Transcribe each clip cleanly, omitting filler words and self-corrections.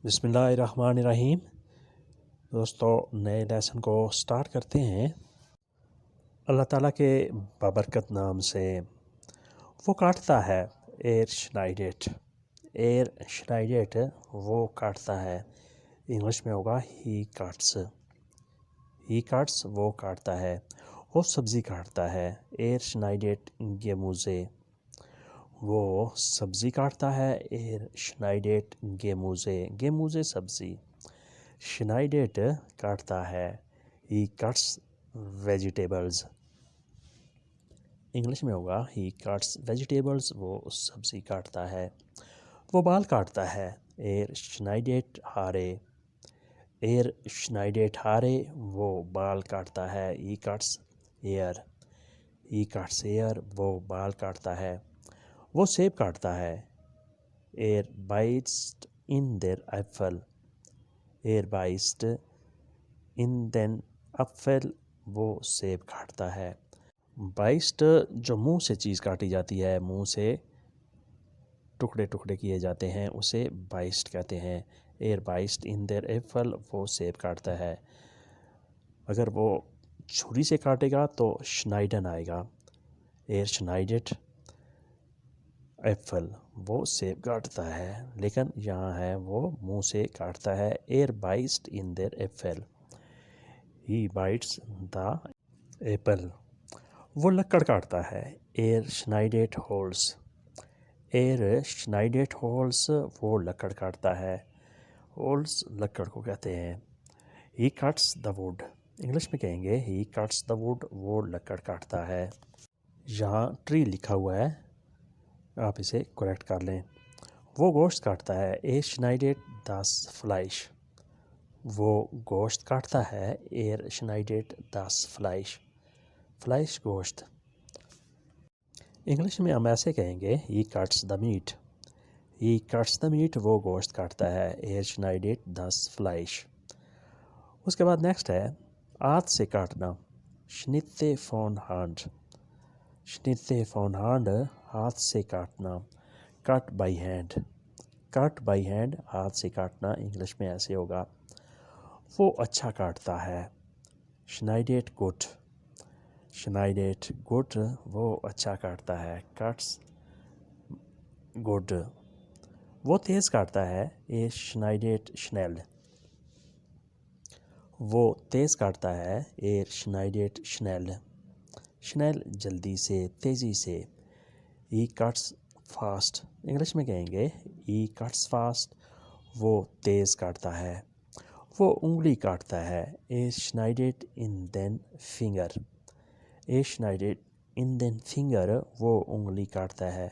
بسم اللہ الرحمن الرحیم۔ دوستو، نئے لیسن کو سٹارٹ کرتے ہیں اللہ تعالیٰ کے بابرکت نام سے۔ وہ کاٹتا ہے، ایر شنائڈیٹ، ایر شنائڈیٹ وہ کاٹتا ہے۔ انگلش میں ہوگا ہی کٹس، ہی کٹس وہ کاٹتا ہے، وہ سبزی کاٹتا ہے۔ ایر شنائڈیٹ گیموزے، وہ سبزی کاٹتا ہے۔ ایر شنائڈیٹ گیموزے، گیموزے سبزی۔ شنائڈیٹ کاٹتا ہے، ہی کٹس ویجیٹیبلز۔ انگلش میں ہوگا ہی کٹس ویجیٹیبلز، وہ سبزی کاٹتا ہے۔ وہ بال کاٹتا ہے، ایر شنائڈیٹ ہارے، ایر شنائڈیٹ ہارے وہ بال کاٹتا ہے۔ ہی کٹس ایئر، ہی کٹس ایئر وہ بال کاٹتا ہے۔ وہ سیب کاٹتا ہے، ایر bytes in there apple, air bytes in then apple وہ سیب کاٹتا ہے۔ بائسٹ جو منہ سے چیز کاٹی جاتی ہے، منہ سے ٹکڑے ٹکڑے کیے جاتے ہیں، اسے بائسٹ کہتے ہیں۔ ایر بائسٹ ان دیر ایپل وہ سیب کاٹتا ہے۔ اگر وہ چھری سے کاٹے گا تو شنائڈن آئے گا۔ ایر شنائڈٹ ایپل وہ سیب کاٹتا ہے، لیکن یہاں ہے وہ منہ سے کاٹتا ہے۔ ایر بائسٹ ان دیر ایپل، ہی بائٹس دا ایپل۔ وہ لکڑ کاٹتا ہے، ایر شنائڈیٹ ہولس، ایر شنائڈیٹ ہولس وہ لکڑ کاٹتا ہے۔ ہولس لکڑ کو کہتے ہیں۔ ہی کٹس دا ووڈ، انگلش میں کہیں گے ہی کٹس دا ووڈ وہ لکڑ کاٹتا ہے۔ یہاں ٹری لکھا ہوا ہے، آپ اسے کریکٹ کر لیں۔ وہ گوشت کاٹتا ہے، ایر شنائڈیٹ داس فلائش، وہ گوشت کاٹتا ہے۔ ایر شنائڈیٹ داس فلائش، فلائش گوشت۔ انگلش میں ہم ایسے کہیں گے ہی kits the meat, he kits the meat وہ گوشت کاٹتا ہے۔ ایر شنائڈیٹ داس فلائش۔ اس کے بعد نیکسٹ ہے ہاتھ سے کاٹنا، شنیتے فون ہانڈ، شنیتے فون ہانڈ ہاتھ سے کاٹنا، cut by hand, cut by hand ہاتھ سے کاٹنا۔ انگلش میں ایسے ہوگا وہ اچھا کاٹتا ہے، شنائڈیٹ گڈ، شنائڈیٹ گڈ وہ اچھا کاٹتا ہے، کٹس گڈ۔ وہ تیز کاٹتا ہے، ایر شنائڈیٹ شنیل، وہ تیز کاٹتا ہے۔ ایر شنائڈیٹ شنیل، شنیل جلدی سے، تیزی سے۔ ہی کٹس فاسٹ، انگلش میں کہیں گے ہی کٹس فاسٹ وہ تیز کاٹتا ہے۔ وہ انگلی کاٹتا ہے، ایر شنائڈیٹ ان دین فنگر، ایر شنائڈیٹ ان دین فنگر وہ انگلی کاٹتا ہے،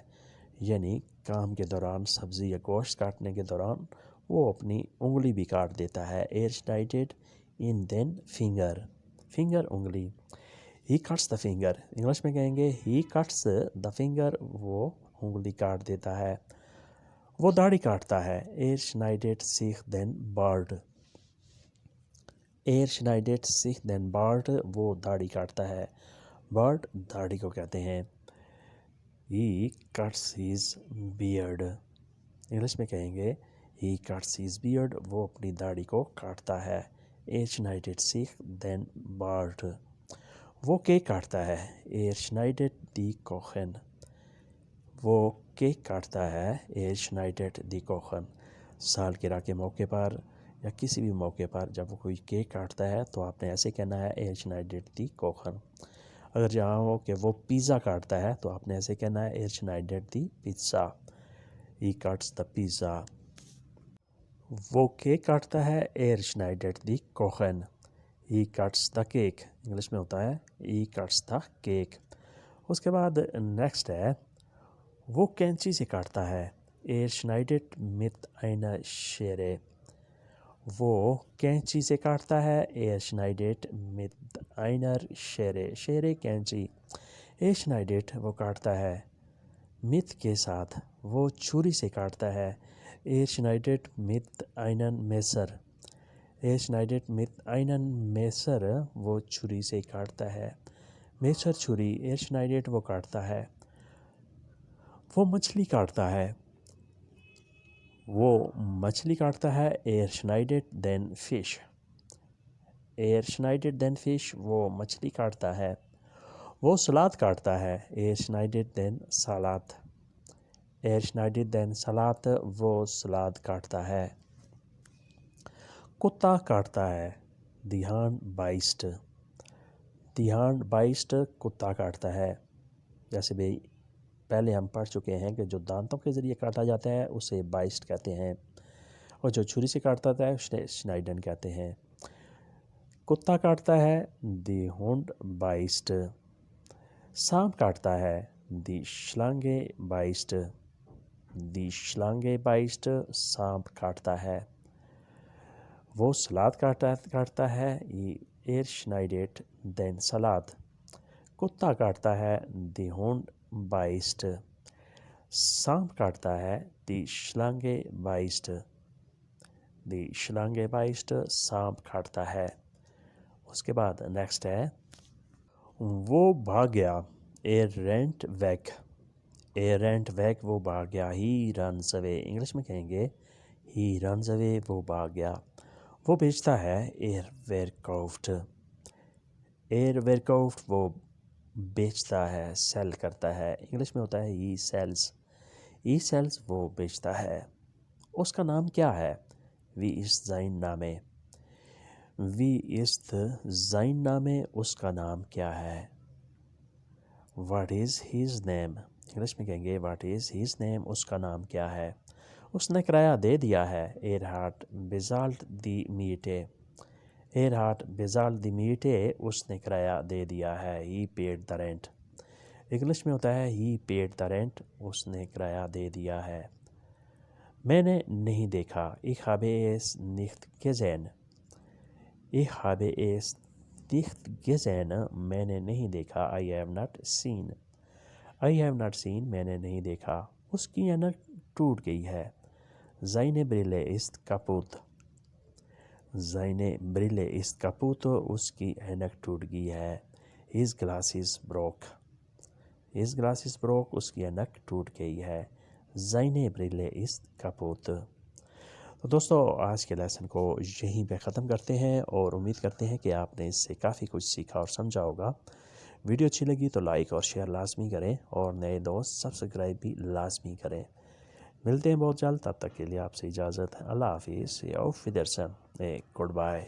یعنی کام کے دوران، سبزی یا گوشت کاٹنے کے دوران وہ اپنی انگلی بھی کاٹ دیتا ہے۔ ایر شنائڈیٹ ان دین فنگر، فنگر انگلی۔ ہی کٹس دا فنگر، انگلش میں کہیں گے ہی کٹس دا فنگر وہ انگلی کاٹ دیتا ہے۔ وہ داڑھی کاٹتا ہے، ایر شنائڈیٹ سیخ دین بارڈ، ایر شنائڈیٹ سیخ دین بارڈ وہ داڑھی کاٹتا ہے، بارڈ داڑھی کو کہتے ہیں۔ ہی کٹس ہیز بیئرڈ، انگلش میں کہیں گے ہی کٹس ہیز بیئرڈ وہ اپنی داڑھی کو کاٹتا ہے، ایر شنائڈیٹ سیخ دین بارڈ۔ وہ کیک کاٹتا ہے، ایر شنائڈیٹ دی کوخن، وہ کیک کاٹتا ہے، ایر شنائڈیٹ دی کوخن۔ سالگرہ کے موقع پر یا کسی بھی موقع پر جب وہ کوئی کیک کاٹتا ہے تو آپ نے ایسے کہنا ہے، ایر شنائڈیٹ دی کوخن۔ اگر جہاں ہو کہ وہ پیزا کاٹتا ہے تو آپ نے ایسے کہنا ہے، ایر شنائڈیٹ دی پیزا، ہی کٹس دا پیزا۔ وہ کیک کاٹتا ہے، ایر شنائڈیٹ دی کوخن، ہی کٹس دا کیک، انگلش میں ہوتا ہے ہی کٹس دا کیک۔ اس کے بعد نیکسٹ ہے وہ کینچی سے کاٹتا ہے، ایر شنائڈیٹ مت اینر شیرے، وہ کینچی سے کاٹتا ہے، ایر شنائڈیٹ مت اینر شیرے، شیرے کینچی۔ ایر شنائڈیٹ وہ کاٹتا ہے مت کے ساتھ، وہ چھری سے کاٹتا ہے، ایر شنائڈیٹ مت اینن میسر، ایر شنائڈیٹ مت اینن میسر وہ چھری سے کاٹتا ہے، میسر چھری، ایر شنائڈیٹ وہ کاٹتا ہے۔ وہ مچھلی کاٹتا ہے، وہ مچھلی کاٹتا ہے ایر schneidet den fish. ایر schneidet den fish وہ مچھلی کاٹتا ہے. وہ سلاد کاٹتا ہے ایر schneidet den Salat. ایر schneidet den Salat وہ سلاد کاٹتا ہے. کتا کاٹتا ہے دی ہانڈ بائسٹ. دی ہانڈ بائسٹ کتا کاٹتا ہے. جیسے بھی پہلے ہم پڑھ چکے ہیں کہ جو دانتوں کے ذریعے کاٹا جاتا ہے اسے بائسٹ کہتے ہیں، اور جو چھری سے کاٹتا ہے اسے شنائڈن کہتے ہیں. کتا کاٹتا ہے دی ہونڈ بائسٹ. سانپ کاٹتا ہے دی شلانگے بائسٹ. دی شلانگے بائسٹ سانپ کاٹتا ہے. وہ سلاد کاٹتا ہے ایر schneidet den Salat. کتا کاٹتا ہے دی ہونڈ بائسٹ. سانپ کاٹتا ہے دی شلانگے بائسٹ. دی شلانگے بائسٹ سانپ کاٹتا ہے. اس کے بعد نیکسٹ ہے وہ بھاگ گیا ایر رینٹ ویک. ایر رینٹ ویک وہ بھاگ گیا. ہی رنز اوے انگلش میں کہیں گے ہی رنز اوے وہ بھاگ گیا. وہ بیچتا ہے ایر ویرکاؤفٹ. ایر ویرکاؤفٹ وہ بیچتا ہے سیل کرتا ہے. انگلش میں ہوتا ہے ای سیلز. ای سیلز وہ بیچتا ہے. اس کا نام کیا ہے؟ وی اس زائن نامے. وی است زائن نامے اس کا نام کیا ہے؟ What is his name. English میں کہیں گے واٹ از ہیز نیم اس کا نام کیا ہے؟ اس نے کرایہ دے دیا ہے. ایر ہارٹ بیزالٹ دی میٹے. ایر ہارٹ بیزالٹ دی میٹے اس نے کرایہ دے دیا ہے. ہی پیڈ دا رینٹ. انگلش میں ہوتا ہے ہی پیڈ دا رینٹ اس نے کرایہ دے دیا ہے. میں نے نہیں دیکھا. Ich habe es nicht gesehen. Ich habe es nicht gesehen میں نے نہیں دیکھا. I have not seen. I have not seen میں نے نہیں دیکھا. اس کی اینک ٹوٹ گئی ہے. Seine Brille ist kaputt. Seine Brille ist kaputt اس کی اینک ٹوٹ گئی ہے. His glasses broke. His glasses broke اس کی اینک ٹوٹ گئی ہے. Seine Brille ist kaputt. تو دوستو آج کے لیسن کو یہیں پہ ختم کرتے ہیں، اور امید کرتے ہیں کہ آپ نے اس سے کافی کچھ سیکھا اور سمجھا ہوگا. ویڈیو اچھی لگی تو لائک اور شیئر لازمی کریں، اور نئے دوست سبسکرائب بھی لازمی کریں. ملتے ہیں بہت جلد. تب تک کے لیے آپ سے اجازت ہے. اللہ حافظ. auf Wiedersehen. Good bye.